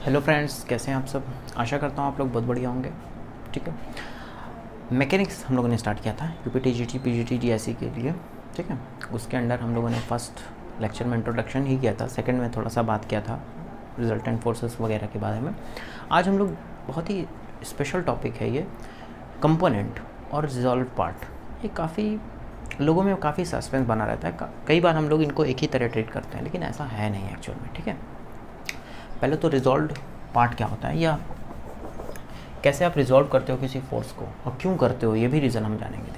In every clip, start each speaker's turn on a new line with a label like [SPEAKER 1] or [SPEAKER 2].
[SPEAKER 1] Hello friends, कैसे हैं आप सब। आशा करता हूँ आप लोग बहुत बढ़िया होंगे। ठीक है, मैकेनिक्स हम लोगों ने स्टार्ट किया था यूपीटी जीटी पीजीटी जीएसई के लिए। ठीक है, उसके अंडर हम लोगों ने फर्स्ट लेक्चर में इंट्रोडक्शन ही किया था, सेकंड में थोड़ा सा बात किया था रिजल्टेंट फोर्सेस वगैरह के बारे में। आज हम लोग बहुत ही स्पेशल टॉपिक है ये, कंपोनेंट और रिजॉल्व पार्ट। ये काफ़ी लोगों में काफ़ी सस्पेंस बना रहता है। कई बार हम लोग इनको एक ही तरह ट्रीट करते हैं, लेकिन ऐसा है नहीं एक्चुअल में। ठीक है, पहले तो रिजॉल्व पार्ट क्या होता है, या कैसे आप रिजॉल्व करते हो किसी फोर्स को, और क्यों करते हो, ये भी रीज़न हम जानेंगे।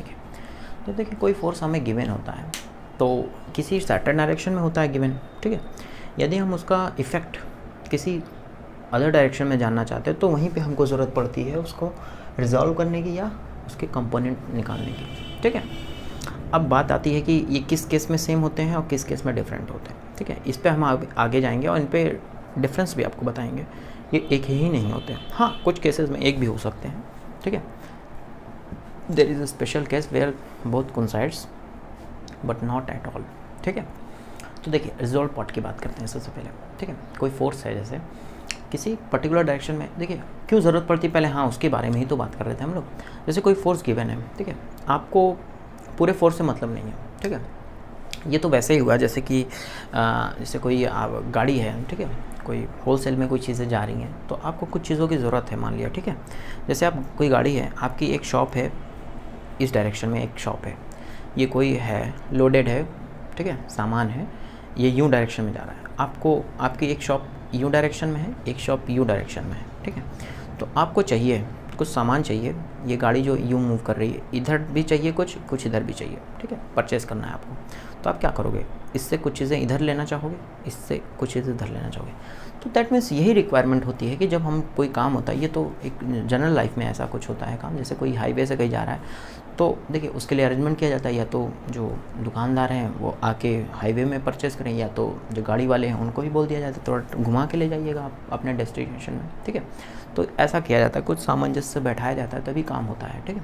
[SPEAKER 1] देखिए कोई फोर्स हमें गिवन होता है तो किसी सर्टेन डायरेक्शन में होता है गिवन। ठीक है, यदि हम उसका इफ़ेक्ट किसी अदर डायरेक्शन में जानना चाहते हैं तो वहीं पे हमको ज़रूरत पड़ती है उसको रिजॉल्व करने की या उसके कंपोनेंट निकालने की। ठीक है, अब बात आती है कि ये किस केस में सेम होते हैं और किस केस में डिफरेंट होते हैं। ठीक है, इस पर हम आगे जाएंगे और इन पर डिफरेंस भी आपको बताएंगे। ये एक ही नहीं होते हैं, हाँ कुछ केसेस में एक भी हो सकते हैं। ठीक है, there is a special case where both coincides but not at all. ठीक है, तो देखिए रिजॉल्व पार्ट की बात करते हैं सबसे पहले। ठीक है, कोई फोर्स है जैसे किसी पर्टिकुलर डायरेक्शन में, देखिए क्यों ज़रूरत पड़ती है पहले, हाँ उसके बारे में ही तो बात कर रहे थे हम लोग। जैसे कोई फोर्स गिवन है, ठीक है, आपको पूरे फोर्स से मतलब नहीं है। ठीक है, ये तो वैसे ही हुआ जैसे कि जैसे कोई गाड़ी है, ठीक है, कोई होलसेल में कोई चीज़ें जा रही हैं तो आपको कुछ चीज़ों की ज़रूरत है, मान लिया। ठीक है, जैसे आप कोई गाड़ी है, आपकी एक शॉप है, इस डायरेक्शन में एक शॉप है, ये कोई है लोडेड है, ठीक है, सामान है, ये यूँ डायरेक्शन में जा रहा है। आपको आपकी एक शॉप यूँ डायरेक्शन में है, एक शॉप यू डायरेक्शन में है। ठीक है, तो आपको चाहिए कुछ सामान चाहिए, ये गाड़ी जो यूँ मूव कर रही है, इधर भी चाहिए कुछ इधर भी चाहिए। ठीक है, परचेज़ करना है आपको, तो आप क्या करोगे, इससे कुछ चीज़ें इधर लेना चाहोगे, इससे कुछ चीज़ें इधर लेना चाहोगे। तो दैट मीन्स यही रिक्वायरमेंट होती है कि जब हम कोई काम होता है, ये तो एक जनरल लाइफ में ऐसा कुछ होता है काम, जैसे कोई हाईवे से कहीं जा रहा है तो देखिए उसके लिए अरेंजमेंट किया जाता है, या तो जो दुकानदार हैं वो आके हाईवे में परचेज़ करें, या तो जो गाड़ी वाले हैं उनको ही बोल दिया जाता है थोड़ा घुमा के ले जाइएगा आप अपने डेस्टिनेशन में। ठीक है, तो ऐसा किया जाता है, कुछ सामंजस्य से बैठाया जाता है तभी काम होता है। ठीक है,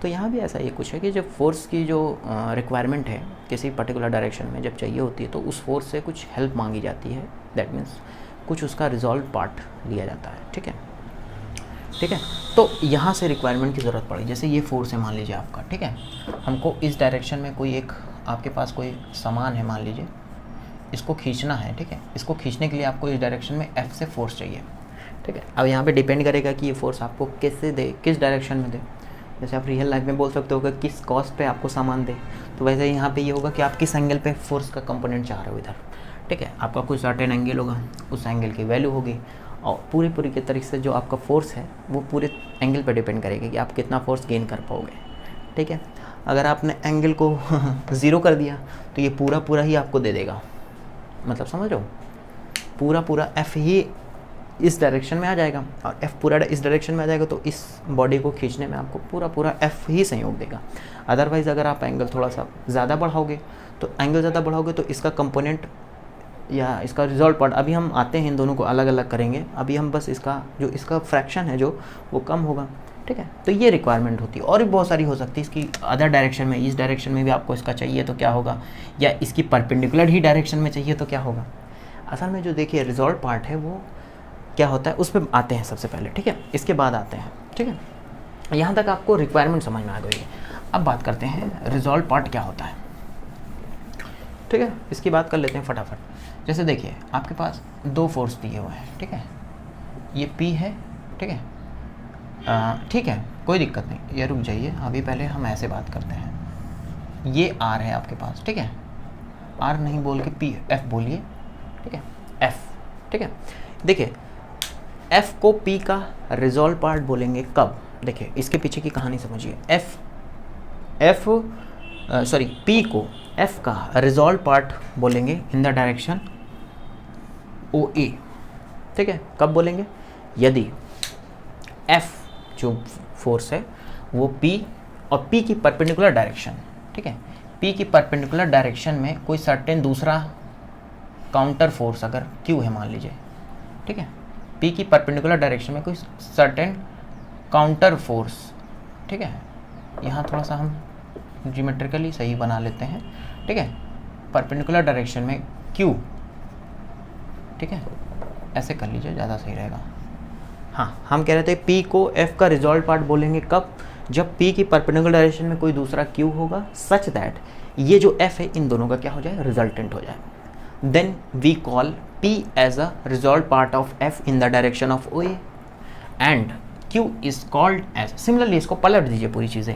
[SPEAKER 1] तो यहाँ भी ऐसा ही कुछ है कि जब फोर्स की जो रिक्वायरमेंट है किसी पर्टिकुलर डायरेक्शन में जब चाहिए होती है तो उस फोर्स से कुछ हेल्प मांगी जाती है, दैट मीन्स कुछ उसका रिजॉल्व पार्ट लिया जाता है। ठीक है, ठीक है, तो यहाँ से रिक्वायरमेंट की ज़रूरत पड़ी। जैसे ये फोर्स है मान लीजिए आपका, ठीक है, हमको इस डायरेक्शन में कोई एक आपके पास कोई सामान है मान लीजिए, इसको खींचना है। ठीक है, इसको खींचने के लिए आपको इस डायरेक्शन में F से फोर्स चाहिए। ठीक है, अब यहाँ पे डिपेंड करेगा कि ये फोर्स आपको कैसे दे, किस डायरेक्शन में दे। जैसे आप रियल लाइफ में बोल सकते हो कि किस कॉस्ट पे आपको सामान दे, तो वैसे यहाँ पे ये होगा कि आप किस एंगल पे फोर्स का कंपोनेंट चाह रहे हो इधर। ठीक है, आपका कोई सर्टेन एंगल होगा, उस एंगल की वैल्यू होगी, और पूरी के तरीके से जो आपका फोर्स है वो पूरे एंगल पे डिपेंड करेगी कि आप कितना फोर्स गेन कर पाओगे। ठीक है, अगर आपने एंगल को 0 कर दिया तो ये पूरा ही आपको दे देगा, मतलब समझ रहे हो, पूरा F ही इस डायरेक्शन में आ जाएगा, और F पूरा इस डायरेक्शन में आ जाएगा तो इस बॉडी को खींचने में आपको पूरा F ही सहयोग देगा। अदरवाइज़ अगर आप एंगल थोड़ा सा ज़्यादा बढ़ाओगे तो इसका कंपोनेंट या इसका रिजॉल्व पार्ट, अभी हम आते हैं इन दोनों को अलग अलग करेंगे, अभी हम बस इसका फ्रैक्शन है जो वो कम होगा। ठीक है, तो ये रिक्वायरमेंट होती है, और भी बहुत सारी हो सकती है इसकी अदर डायरेक्शन में, इस डायरेक्शन में भी आपको इसका चाहिए तो क्या होगा, या इसकी परपेंडिकुलर ही डायरेक्शन में चाहिए तो क्या होगा। असल में जो देखिए रिजॉल्व पार्ट है वो क्या होता है, उस पर आते हैं सबसे पहले। ठीक है, इसके बाद आते हैं। ठीक है, यहाँ तक आपको रिक्वायरमेंट समझ में आ गई है। अब बात करते हैं रिजॉल्व पार्ट क्या होता है। ठीक है, इसकी बात कर लेते हैं फटाफट। जैसे देखिए आपके पास दो फोर्स दिए हुए हैं, ठीक है, ये P है, ठीक है, ठीक है, कोई दिक्कत नहीं, ये रुक जाइए, अभी पहले हम ऐसे बात करते हैं। ये R है आपके पास, ठीक है, R नहीं बोल के P F बोलिए। ठीक है, F। ठीक है, देखिए F को P का रिजॉल्व पार्ट बोलेंगे कब, देखिए इसके पीछे की कहानी समझिए। P को F का रिजॉल्व पार्ट बोलेंगे इन द डायरेक्शन OA। ठीक है, कब बोलेंगे, यदि F जो फोर्स है वो P और P की परपेंडिकुलर डायरेक्शन, ठीक है, P की परपेंडिकुलर डायरेक्शन में कोई सर्टेन दूसरा काउंटर फोर्स अगर Q है मान लीजिए, ठीक है, P की परपेंडिकुलर डायरेक्शन में कोई सर्टेन काउंटर फोर्स, ठीक है, यहाँ थोड़ा सा हम ज्योमेट्रिकली सही बना लेते हैं। ठीक है, परपेंडिकुलर डायरेक्शन में Q, ठीक है, ऐसे कर लीजिए, ज़्यादा सही रहेगा। हाँ, हम कह रहे थे P को F का रिजॉल्व पार्ट बोलेंगे कब, जब P की परपेंडिकुलर डायरेक्शन में कोई दूसरा Q होगा सच दैट ये जो F है इन दोनों का क्या हो जाए, रिजल्टेंट हो जाए। Then we call P as a resolve part of F in the direction of OA and Q is called as, similarly इसको पलट दीजिए पूरी चीज़ें,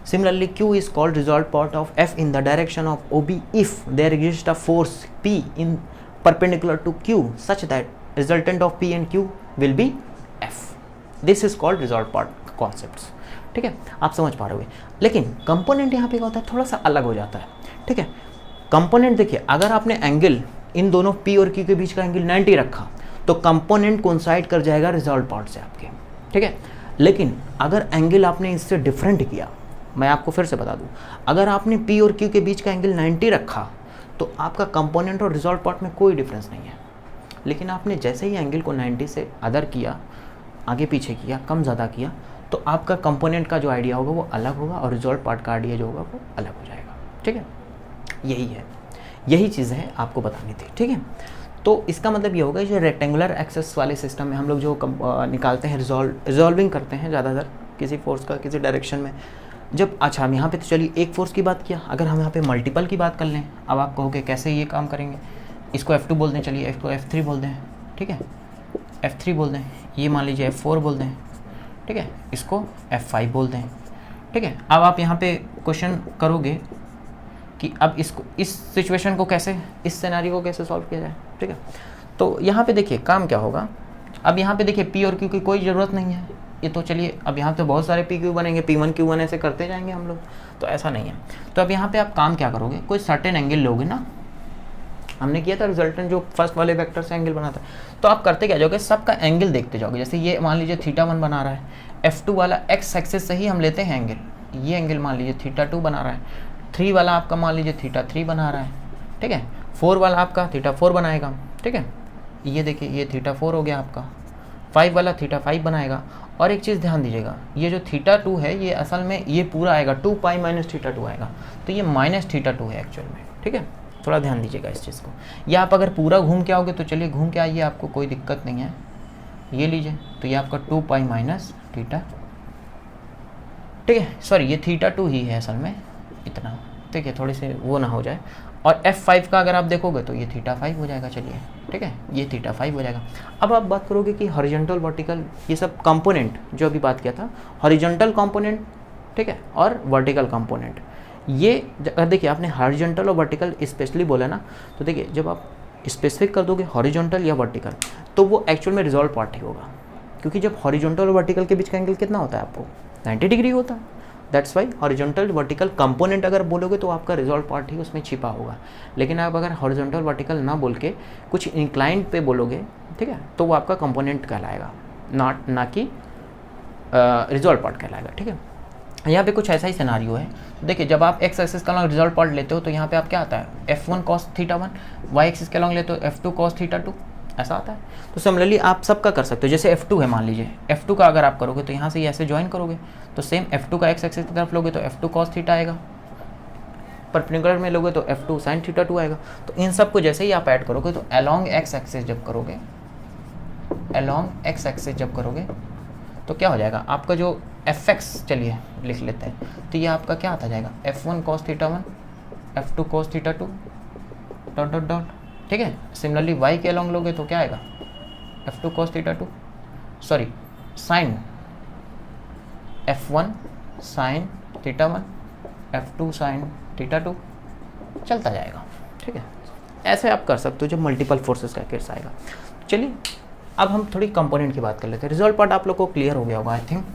[SPEAKER 1] similarly Q is called resolved part of F in the direction of OB if there exists a force P in perpendicular to Q such that resultant of P and Q will be F. This is called resolved part concepts. ठीक है, आप समझ पा रहे होगे। लेकिन component यहाँ पे क्या होता है, थोड़ा सा अलग हो जाता है। ठीक है, कंपोनेंट देखिए, अगर आपने एंगल इन दोनों P और Q के बीच का एंगल 90 रखा तो कंपोनेंट कोइंसाइड कर जाएगा रिजॉल्व पार्ट से आपके। ठीक है, लेकिन अगर एंगल आपने इससे डिफरेंट किया, मैं आपको फिर से बता दूं, अगर आपने P और Q के बीच का एंगल 90 रखा तो आपका कंपोनेंट और रिजॉल्व पार्ट में कोई डिफरेंस नहीं है। लेकिन आपने जैसे ही एंगल को 90 से अदर किया, आगे पीछे किया, कम ज़्यादा किया, तो आपका कंपोनेंट का जो आइडिया होगा वो अलग होगा और रिजॉल्व पार्ट का आइडिया जो होगा वो अलग हो जाएगा। ठीक है, यही है, यही चीज़ है आपको बतानी थी। ठीक है, तो इसका मतलब ये होगा जो रेक्टेंगुलर एक्सेस वाले सिस्टम में हम लोग जो निकालते हैं, रिजॉल्विंग करते हैं ज़्यादातर किसी फोर्स का किसी डायरेक्शन में, जब अच्छा हम यहाँ पे तो चलिए एक फोर्स की बात किया, अगर हम यहाँ पे मल्टीपल की बात कर लें, अब आप कहोगे कैसे ये काम करेंगे, इसको F2 बोल दें, चलिए इसको F3 बोल दें। ठीक है, F3 बोल दें, ये मान लीजिए F4 बोल दें। ठीक है, इसको F5 बोल दें। ठीक है, अब आप यहाँ पे क्वेश्चन करोगे कि अब इसको, इस सिचुएशन को कैसे, इस सिनेरियो को कैसे सॉल्व किया जाए। ठीक है, तो यहाँ पे देखिए काम क्या होगा, अब यहाँ पे देखिए P और Q की कोई ज़रूरत नहीं है, ये तो चलिए अब यहाँ पे बहुत सारे PQ बनेंगे, P1 Q1 ऐसे करते जाएंगे हम लोग, तो ऐसा नहीं है। तो अब यहाँ पे आप काम क्या करोगे, कोई सर्टेन एंगल लोगे ना, हमने किया था रिजल्टेंट जो फर्स्ट वाले वेक्टर से एंगल बना था, तो आप करते क्या जाओगे, सबका एंगल देखते जाओगे। जैसे ये मान लीजिए θ1 बना रहा है, F2 वाला x एक्सिस से ही हम लेते हैं एंगल, ये एंगल मान लीजिए θ2 बना रहा है, 3 वाला आपका मान लीजिए θ3 बना रहा है। ठीक है, 4 वाला आपका θ4 बनाएगा। ठीक है, ये देखिए ये θ4 हो गया आपका, 5 वाला θ5 बनाएगा। और एक चीज़ ध्यान दीजिएगा, ये जो θ2 है ये असल में ये पूरा आएगा 2π माइनस θ2 आएगा, तो ये माइनस θ2 है एक्चुअल में। ठीक है, थोड़ा ध्यान दीजिएगा इस चीज़ को। या आप अगर पूरा घूम के आओगे तो चलिए घूम के आइए, आपको कोई दिक्कत नहीं है, ये लीजिए, तो ये आपका 2π माइनस θ। ठीक है, सॉरी ये θ2 ही है असल में इतना। ठीक है, थोड़ी से वो ना हो जाए। और F5 का अगर आप देखोगे तो ये θ5 हो जाएगा। चलिए ठीक है, ये θ5 हो जाएगा। अब आप बात करोगे कि हॉरिजॉन्टल वर्टिकल ये सब कंपोनेंट जो अभी बात किया था, हॉरिजॉन्टल कंपोनेंट, ठीक है, और वर्टिकल कंपोनेंट, ये देखिए आपने हॉरिजॉन्टल और वर्टिकल स्पेशली बोला ना, तो देखिए जब आप स्पेसिफिक कर दोगे हॉरिजॉन्टल या वर्टिकल तो वो एक्चुअल में रिजॉल्व पार्ट ही होगा, क्योंकि जब हॉरिजॉन्टल और वर्टिकल के बीच का एंगल कितना होता है आपको 90 डिग्री होता है। That's why horizontal vertical component अगर बोलोगे तो आपका रिजॉल्व पार्ट ही उसमें छिपा होगा। लेकिन आप अगर हॉरिजॉन्टल वर्टिकल ना बोल के कुछ इंक्लाइंड पे बोलोगे, ठीक है, तो वो आपका कंपोनेंट कहलाएगा, ना कि रिजॉल्व पार्ट कहलाएगा। ठीक है, यहाँ पे कुछ ऐसा ही सिनारियो है। देखिए जब आप एक्स एक्सिस का लॉन्ग रिजॉल्व पार्ट लेते हो तो यहाँ पे आप क्या आता है F1 cos θ1, वाई एक्सिस के लॉन्ग लेते हो F2 cos θ2, ऐसा आता है। तो सिमिलरली आप सबका कर सकते हो। जैसे F2 है मान लीजिए, F2 का अगर आप करोगे तो यहाँ से ऐसे ज्वाइन करोगे तो सेम F2 का एक्स एक्सिस की तरफ लोगे तो F2 cos θ आएगा, परपेंडिकुलर में लोगे तो F2 sin θ2 आएगा। तो इन सब को जैसे ही आप ऐड करोगे तो अलॉन्ग एक्स एक्सिस जब करोगे, अलॉन्ग एक्स एक्सिस जब करोगे तो क्या हो जाएगा आपका जो Fx, चलिए लिख लेते हैं, तो ये आपका क्या आता जाएगा F1 cos θ1, F2 cos θ2 dot dot dot. ठीक है, सिमिलरली y के अलॉन्ग लोगे तो क्या आएगा F2 cos θ2, sorry sine F1 sin θ1, F2 sin θ2, चलता जाएगा। ठीक है, ऐसे आप कर सकते हो जब मल्टीपल फोर्सेस का केस आएगा। चलिए अब हम थोड़ी कंपोनेंट की बात कर लेते हैं। रिजॉल्व पार्ट आप लोग को क्लियर हो गया होगा आई थिंक।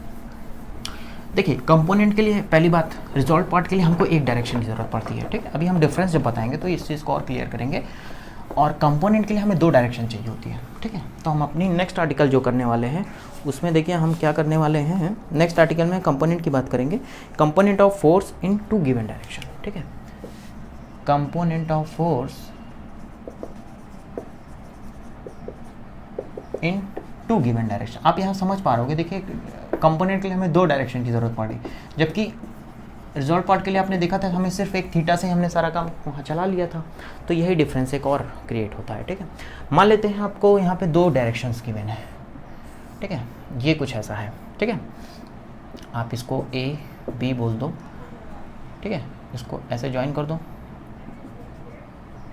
[SPEAKER 1] देखिए कंपोनेंट के लिए पहली बात, रिजॉल्व पार्ट के लिए हमको एक डायरेक्शन की ज़रूरत पड़ती है। ठीक है, अभी हम डिफरेंस जब बताएंगे तो इस चीज़ को और क्लियर करेंगे। और कंपोनेंट के लिए हमें दो डायरेक्शन चाहिए होती है। ठीक है, तो हम अपनी नेक्स्ट आर्टिकल जो करने वाले हैं उसमें देखिए हम क्या करने वाले हैं। नेक्स्ट आर्टिकल में कंपोनेंट की बात करेंगे, component of force in two given direction. ठीक है, component of force in two given direction. आप यहाँ समझ पा रहे होगे। देखिए कंपोनेंट के लिए हमें दो डायरेक्शन की ज़रूरत पड़ी, जबकि रिजॉल्व पार्ट के लिए आपने देखा था हमें सिर्फ एक थीटा से हमने सारा काम वहाँ चला लिया था, तो यही डिफरेंस एक और क्रिएट होता है। ठीक है, मान लेते हैं आपको यहाँ पे 2 डायरेक्शंस गिवन है। ठीक है, ये कुछ ऐसा है। ठीक है, आप इसको A B बोल दो। ठीक है, इसको ऐसे ज्वाइन कर दो।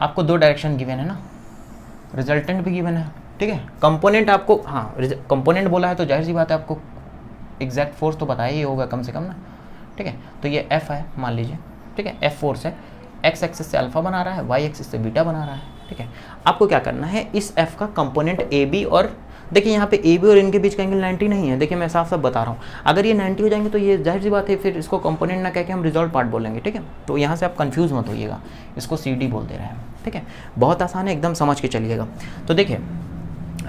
[SPEAKER 1] आपको 2 डायरेक्शन गिवन है ना, रिजल्टेंट भी गिवन है। ठीक है, कंपोनेंट आपको, हाँ कंपोनेंट बोला है तो जाहिर सी बात है आपको एग्जैक्ट फोर्स तो बताया ही होगा कम से कम ना। ठीक है, तो ये F है मान लीजिए। ठीक है, F फोर्स है, X एक्सिस से अल्फा बना रहा है, Y एक्सिस से बीटा बना रहा है। ठीक है, आपको क्या करना है, इस F का कंपोनेंट AB, और देखिए यहाँ पे AB और इनके बीच का एंगल 90 नहीं है। देखिए मैं साफ साफ बता रहा हूँ, अगर ये 90 हो जाएंगे तो ये जाहिर सी बात है फिर इसको कंपोनेंट ना कह के हम रिजॉल्व पार्ट बोलेंगे। ठीक है, तो यहाँ से आप कंफ्यूज मत होइएगा, इसको CD बोल दे रहे हैं। ठीक है, बहुत आसान है, एकदम समझ के चलिएगा। तो देखिए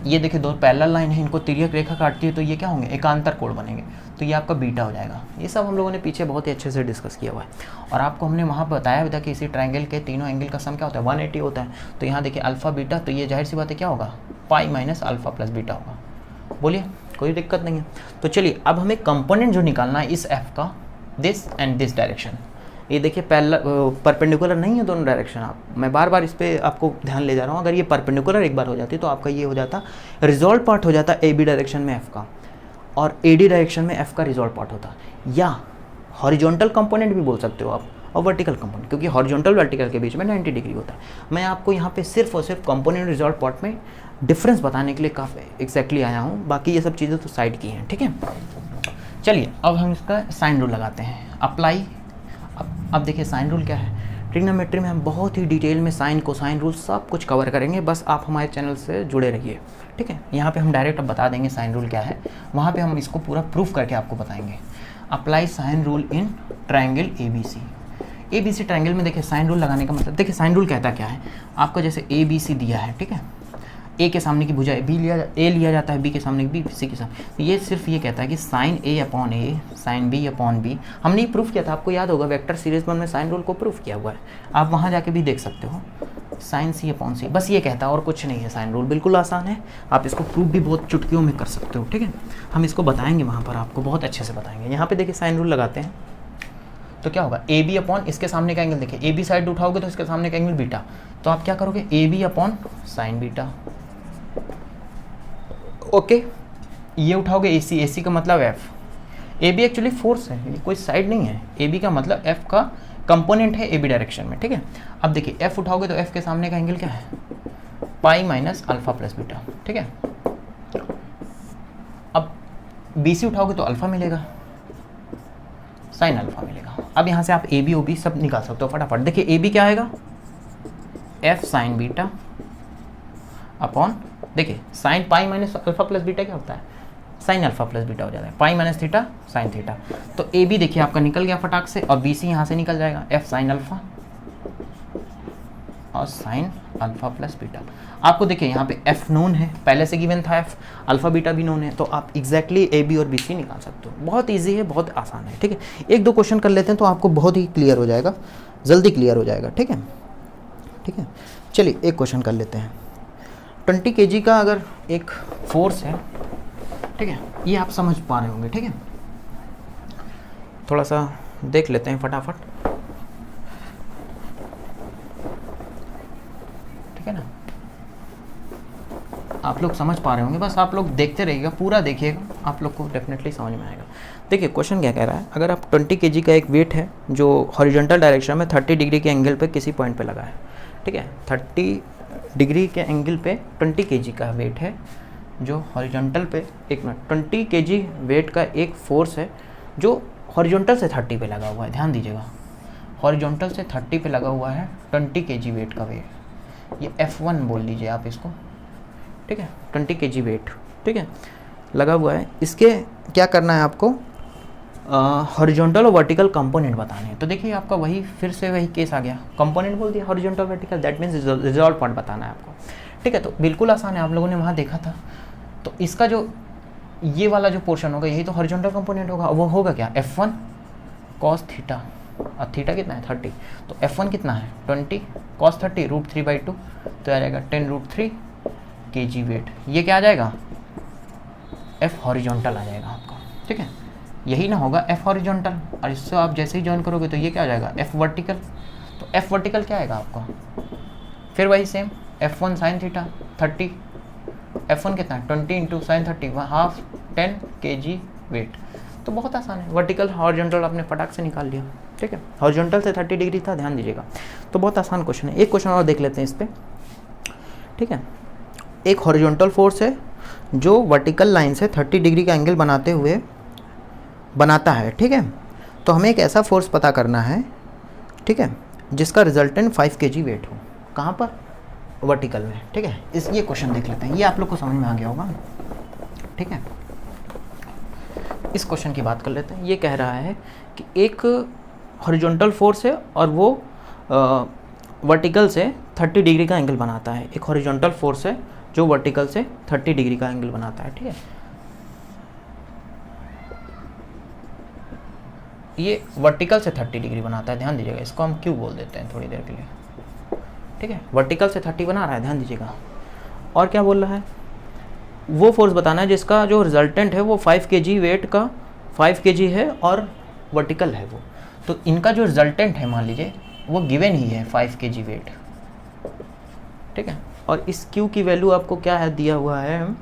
[SPEAKER 1] ये देखिए 2 पैरेलल लाइन है, इनको तिर्यक रेखा काटती है तो ये क्या होंगे, एकांतर कोण बनेंगे, तो ये आपका बीटा हो जाएगा। ये सब हम लोगों ने पीछे बहुत ही अच्छे से डिस्कस किया हुआ है, और आपको हमने वहाँ बताया भी था कि इसी ट्रायंगल के तीनों एंगल का सम क्या होता है, 180 होता है। तो यहाँ देखिए अल्फा बीटा, तो ये जाहिर सी बात है क्या होगा, pi minus alpha plus beta होगा। बोलिए, कोई दिक्कत नहीं है। तो चलिए अब हमें कंपोनेंट जो निकालना है इस F का, दिस एंड दिस डायरेक्शन। ये देखिए परपेंडिकुलर नहीं है दोनों डायरेक्शन। आप, मैं बार बार इस पर आपको ध्यान ले जा रहा हूँ, अगर ये परपेंडिकुलर एक बार हो जाती तो आपका ये हो जाता रिजॉल्व पार्ट हो जाता AB डायरेक्शन में F का, और AD डायरेक्शन में F का रिजॉल्व पार्ट होता, या हॉरिजॉन्टल कंपोनेंट भी बोल सकते हो आप, और वर्टिकल कंपोनेंट, क्योंकि हॉरिजॉन्टल वर्टिकल के बीच में 90 डिग्री होता है। मैं आपको यहाँ पे सिर्फ और सिर्फ कंपोनेंट रिजॉल्व पार्ट में डिफरेंस बताने के लिए काफ़ी एग्जैक्टली आया हूँ, बाकी ये सब चीज़ें तो साइड की हैं। ठीक है, चलिए अब हम इसका साइन रूल लगाते हैं, अप्लाई। अब देखिए साइन रूल क्या है, ट्रिग्नोमेट्री में हम बहुत ही डिटेल में साइन कोसाइन रूल सब कुछ कवर करेंगे, बस आप हमारे चैनल से जुड़े रहिए। ठीक है, यहाँ पे हम डायरेक्ट अब बता देंगे साइन रूल क्या है, वहाँ पे हम इसको पूरा प्रूफ करके आपको बताएंगे। Apply sine rule in triangle ABC triangle में देखिए साइन रूल लगाने का मतलब, देखिए साइन रूल कहता क्या है, आपका जैसे ABC दिया है। ठीक है, A के सामने की भुजा A लिया जाता है, B के सामने B, C के सामने, तो ये सिर्फ ये कहता है कि sine A upon A sine B upon B। हमने ये प्रूफ किया था, आपको याद होगा वेक्टर सीरीज में हमने साइन रूल को प्रूफ किया हुआ है, आप वहाँ जाके भी देख सकते हो, साइन C अपॉन C, बस ये कहता है और कुछ नहीं है। साइन रूल बिल्कुल आसान है, आप इसको प्रूफ भी बहुत चुटकियों में कर सकते हो। ठीक है, हम इसको बताएंगे वहाँ पर, आपको बहुत अच्छे से बताएंगे। यहाँ पे देखिए साइन रूल लगाते हैं तो क्या होगा, AB अपॉन इसके सामने का एंगल, देखिए AB साइड उठाओगे तो इसके सामने का एंगल बीटा, तो आप क्या करोगे, AB upon sine beta. Okay, ये उठाओगे AC का मतलब F, AB एक्चुअली फोर्स है, ये कोई साइड नहीं है, AB का मतलब F का कंपोनेंट है AB डायरेक्शन में। ठीक है, अब देखिए F उठाओगे तो F के सामने का एंगल क्या है, pi minus alpha plus beta. ठीक है, अब BC उठाओगे तो अल्फा मिलेगा, साइन अल्फा मिलेगा। अब यहाँ से आप AB OB सब निकाल सकते हो फटाफट। देखिए AB क्या आएगा, F साइन बीटा अपॉन, देखिए sine pi minus alpha plus beta क्या होता है, साइन अल्फा प्लस बीटा हो जाता है, pi minus theta sine theta. तो AB देखिए आपका निकल गया फटाक से, और BC यहाँ से निकल जाएगा, F साइन अल्फा और साइन अल्फा प्लस बीटा। आपको देखिए यहाँ पे F नोन है, पहले से गिवन था F, अल्फा बीटा भी नोन है, तो आप एग्जैक्टली AB और BC निकाल सकते हो। बहुत ईजी है, बहुत आसान है। ठीक है, 1-2 क्वेश्चन कर लेते हैं तो आपको बहुत ही क्लियर हो जाएगा, जल्दी क्लियर हो जाएगा। ठीक है, ठीक है, चलिए एक क्वेश्चन कर लेते हैं। 20 kg का अगर एक फोर्स है, ठीक है, ये आप समझ पा रहे होंगे। ठीक है, थोड़ा सा देख लेते हैं फटाफट। ठीक है ना, आप लोग समझ पा रहे होंगे, बस आप लोग देखते रहिएगा, पूरा देखिएगा, आप लोग को डेफिनेटली समझ में आएगा। देखिए क्वेश्चन क्या कह रहा है, अगर आप 20 kg का एक वेट है जो हॉरिजॉन्टल डायरेक्शन में 30 डिग्री के एंगल पे किसी पॉइंट पे लगा है। ठीक है, 30 डिग्री के एंगल पे 20 kg का वेट है जो हॉरिजॉन्टल पे, 1 मिनट, 20 kg वेट का एक फोर्स है जो हॉरिजॉन्टल से 30 पे लगा हुआ है। ध्यान दीजिएगा, हॉरिजॉन्टल से 30 पे लगा हुआ है 20 kg वेट का वेट, ये F1 बोल लीजिए आप इसको। ठीक है, 20 kg वेट, ठीक है, लगा हुआ है। इसके क्या करना है आपको, हॉरिजॉन्टल और वर्टिकल कंपोनेंट बताने हैं। तो देखिए आपका वही फिर से वही केस आ गया, कंपोनेंट बोल दिया, horizontal vertical, that means resolve part बताना है आपको। ठीक है, तो बिल्कुल आसान है, आप लोगों ने वहाँ देखा था। तो इसका जो ये वाला जो पोर्शन होगा यही तो हॉरिजॉन्टल कंपोनेंट होगा, वो होगा क्या, F1 कॉस थीटा, और थीटा कितना है 30, तो F1 कितना है 20 कॉस 30 √3/2, तो आ जाएगा 10√3 kg वेट। ये क्या आ जाएगा, F हॉरिजॉन्टल आ जाएगा आपका। ठीक है, यही ना होगा एफ हॉरिजॉन्टल, और इससे आप जैसे ही ज्वाइन करोगे तो ये क्या आ जाएगा एफ वर्टिकल। तो एफ वर्टिकल क्या आएगा आपका, फिर वही same F1 sine theta 30, F1 कितना 20 इंटू साइन 30, वहाँ हाफ 10 kg वेट। तो बहुत आसान है, वर्टिकल हॉरिजॉन्टल आपने फटाक से निकाल लिया, ठीक है। हॉरिजॉन्टल से 30 डिग्री था, ध्यान दीजिएगा। तो बहुत आसान क्वेश्चन है। एक क्वेश्चन और देख लेते हैं इस पर, ठीक है। एक हॉरिजॉन्टल फोर्स है जो वर्टिकल लाइन से 30 डिग्री का एंगल बनाता है, ठीक है। तो हमें एक ऐसा फोर्स पता करना है, ठीक है, जिसका रिजल्टेंट 5 kg वेट हो। कहाँ पर, वर्टिकल में, ठीक है। ये क्वेश्चन देख लेते हैं, ये आप लोग को समझ में आ गया होगा, ठीक है। इस क्वेश्चन की बात कर लेते हैं। ये कह रहा है कि एक हॉरिजॉन्टल फोर्स है और वो वर्टिकल से 30 डिग्री का एंगल बनाता है। एक हॉरिजॉन्टल फोर्स है जो वर्टिकल से 30 डिग्री का एंगल बनाता है, ठीक है। ये वर्टिकल से 30 डिग्री बनाता है, ध्यान दीजिएगा। इसको हम क्यों बोल देते हैं थोड़ी देर के लिए, ठीक है। वर्टिकल से 30 बना रहा है, ध्यान दीजिएगा। और क्या बोल रहा है, वो फोर्स बताना है जिसका जो रिजल्टेंट है वो 5 kg वेट का 5 kg है और वर्टिकल है वो। तो इनका जो रिजल्टेंट है मान लीजिए वो गिवन ही है 5 kg वेट, ठीक है। और इस Q की वैल्यू आपको क्या है दिया हुआ है।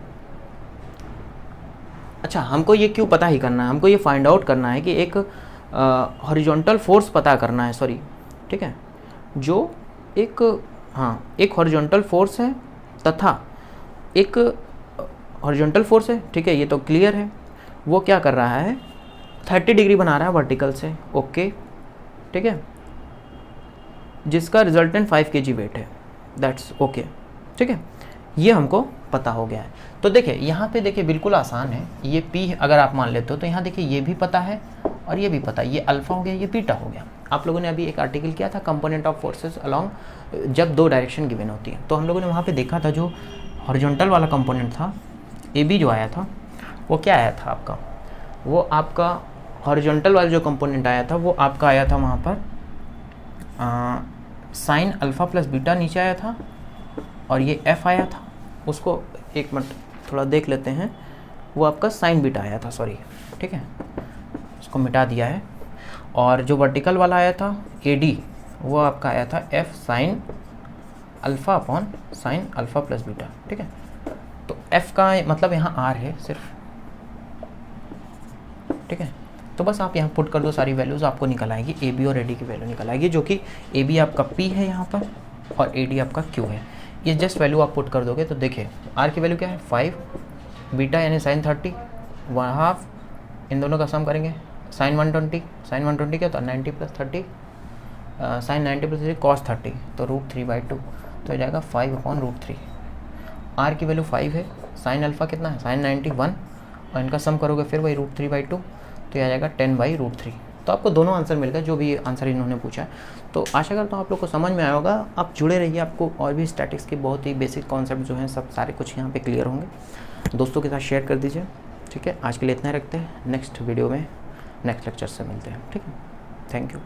[SPEAKER 1] अच्छा, हमको ये Q पता ही करना है, हमको ये फाइंड आउट करना है कि एक हॉरिजॉन्टल फोर्स पता करना है, सॉरी, ठीक है, जो एक एक हॉरिजॉन्टल फोर्स है तथा एक हॉरिजॉन्टल फोर्स है, ठीक है, ये तो क्लियर है। वो क्या कर रहा है, 30 डिग्री बना रहा है वर्टिकल से, ओके, ठीक है, जिसका रिजल्टेंट 5 kg वेट है, दैट्स ओके, ठीक है। ये हमको पता हो गया है। तो देखिए यहाँ पे देखिए बिल्कुल आसान है। ये P अगर आप मान लेते हो तो यहाँ देखिए ये भी पता है और ये भी पता है। ये अल्फ़ा हो गया, ये बीटा हो गया। आप लोगों ने अभी एक आर्टिकल किया था कंपोनेंट ऑफ फोर्सेस अलोंग, जब 2 डायरेक्शन गिवन होती है, तो हम लोगों ने वहाँ पे देखा था जो हॉरिजॉन्टल वाला कंपोनेंट था AB जो आया था वो क्या आया था आपका, वो आपका हॉरिजॉन्टल वाला जो कंपोनेंट आया था वो आपका आया था वहाँ पर साइन अल्फ़ा प्लस बीटा नीचे आया था, और ये F आया था, उसको एक मिनट थोड़ा देख लेते हैं, वो आपका साइन बीटा आया था, सॉरी, ठीक है, उसको मिटा दिया है। और जो वर्टिकल वाला आया था AD वो आपका आया था F sine alpha upon sine alpha plus beta, ठीक है। तो F का मतलब यहाँ R है सिर्फ, ठीक है। तो बस आप यहाँ पुट कर दो, सारी वैल्यूज़ आपको निकल आएगी, AB और AD की वैल्यू निकल आएगी, जो कि AB आपका P है यहाँ पर और AD आपका Q है। ये जस्ट वैल्यू आप पुट कर दोगे तो देखिए R की वैल्यू क्या है 5, बीटा यानी साइन 30, 1/2, इन दोनों का सम करेंगे साइन 120 क्या होता है 90 प्लस 30, साइन 90 प्लस 30 कॉस 30, तो √3/2, तो हो जाएगा 5/√3। R की वैल्यू 5 है, साइन अल्फ़ा कितना है साइन 91, और इनका सम करोगे फिर वही √3/2, तो यह आ जाएगा 10/√3। तो आपको दोनों आंसर मिल गए जो भी आंसर इन्होंने पूछा है। तो आशा करता हूँ आप लोग को समझ में आया होगा। आप जुड़े रहिए, आपको और भी स्टैटिक्स के बहुत ही बेसिक कॉन्सेप्ट जो हैं सब सारे कुछ यहाँ पे क्लियर होंगे। दोस्तों के साथ शेयर कर दीजिए, ठीक है। आज के लिए इतना ही रखते हैं, नेक्स्ट वीडियो में नेक्स्ट लेक्चर से मिलते हैं, ठीक है। Thank you.